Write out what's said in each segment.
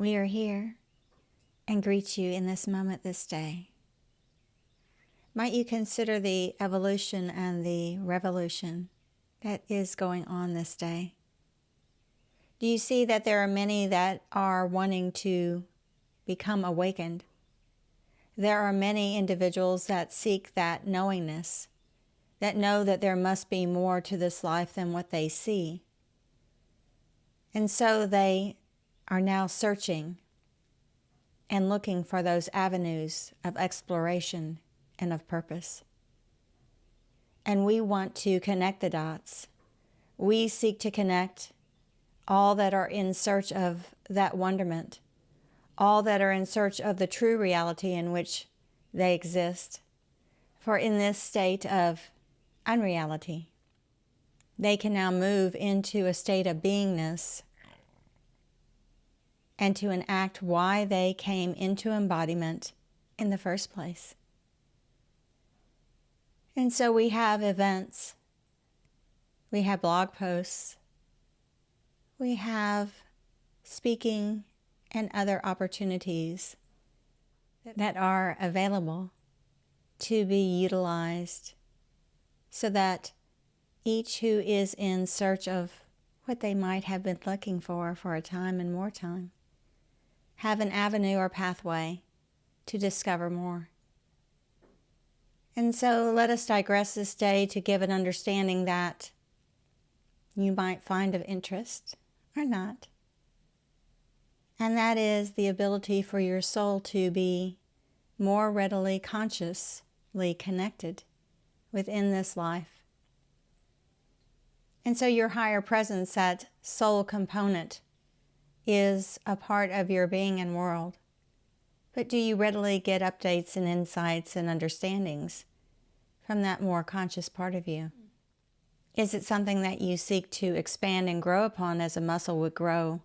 we are here and greet you in this moment this day. Might you consider the evolution and the revolution that is going on this day? Do you see that there are many that are wanting to become awakened? There are many individuals that seek that knowingness, that know that there must be more to this life than what they see. And so they are now searching and looking for those avenues of exploration and of purpose. And we want to connect the dots. We seek to connect all that are in search of that wonderment, all that are in search of the true reality in which they exist. For in this state of unreality, they can now move into a state of beingness and to enact why they came into embodiment in the first place. And so we have events, we have blog posts, we have speaking and other opportunities that are available to be utilized so that each who is in search of what they might have been looking for a time and more time have an avenue or pathway to discover more. And so let us digress this day to give an understanding that you might find of interest or not. And that is the ability for your soul to be more readily consciously connected within this life. And so your higher presence, that soul component, is a part of your being and world. But do you readily get updates and insights and understandings from that more conscious part of you? Is it something that you seek to expand and grow upon as a muscle would grow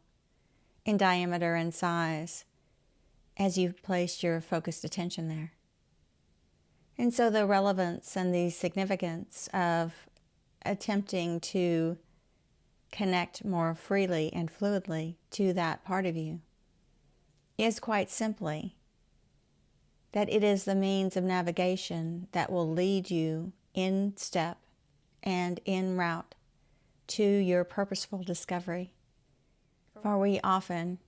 in diameter and size as you've placed your focused attention there? And so the relevance and the significance of attempting to connect more freely and fluidly to that part of you is quite simply that it is the means of navigation that will lead you in step and en route to your purposeful discovery. For we often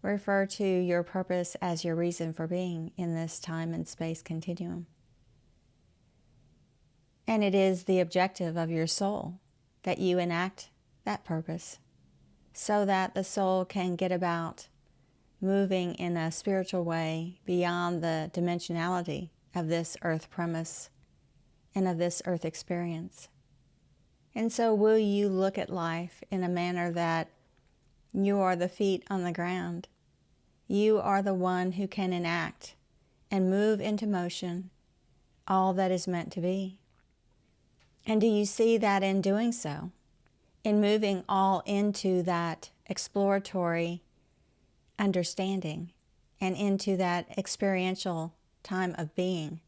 refer to your purpose as your reason for being in this time and space continuum. And it is the objective of your soul that you enact that purpose so that the soul can get about moving in a spiritual way beyond the dimensionality of this earth premise and of this earth experience. And so will you look at life in a manner that you are the feet on the ground? You are the one who can enact and move into motion all that is meant to be. And do you see that in doing so, in moving all into that exploratory understanding and into that experiential time of being,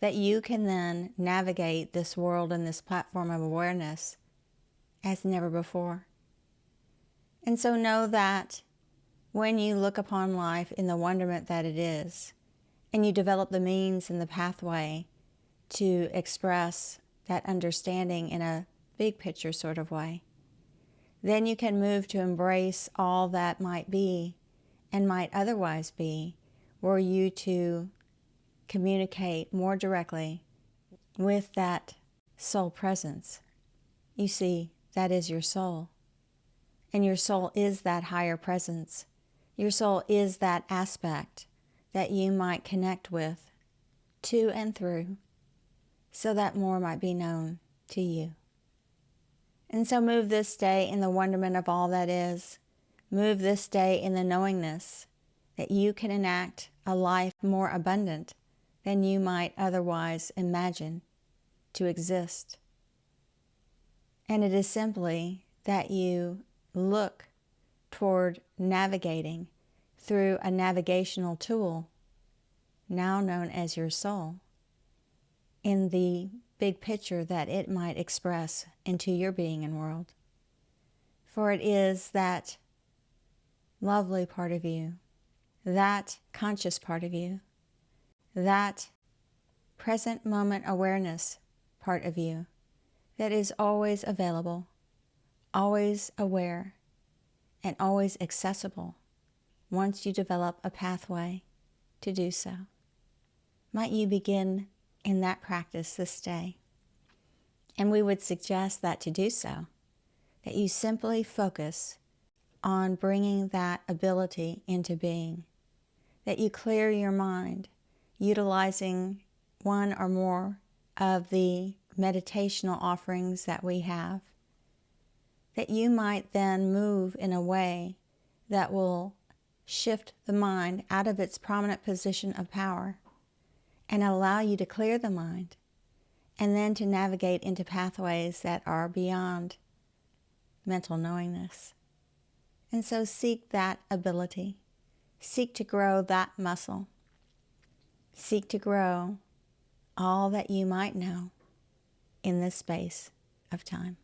that you can then navigate this world and this platform of awareness as never before? And so know that when you look upon life in the wonderment that it is, and you develop the means and the pathway to express that understanding in a big picture sort of way, then you can move to embrace all that might be and might otherwise be, were you to communicate more directly with that soul presence. You see, that is your soul. And your soul is that higher presence. Your soul is that aspect that you might connect with, to and through, so that more might be known to you. And so move this day in the wonderment of all that is. Move this day in the knowingness that you can enact a life more abundant than you might otherwise imagine to exist. And it is simply that you look toward navigating through a navigational tool, now known as your soul, in the big picture that it might express into your being and world. For it is that lovely part of you, that conscious part of you, that present moment awareness part of you that is always available, always aware, and always accessible once you develop a pathway to do so. Might you begin in that practice this day? And we would suggest that to do so, that you simply focus on bringing that ability into being, that you clear your mind, utilizing one or more of the meditational offerings that we have, that you might then move in a way that will shift the mind out of its prominent position of power and allow you to clear the mind, and then to navigate into pathways that are beyond mental knowingness. And so seek that ability. Seek to grow that muscle. Seek to grow all that you might know in this space of time.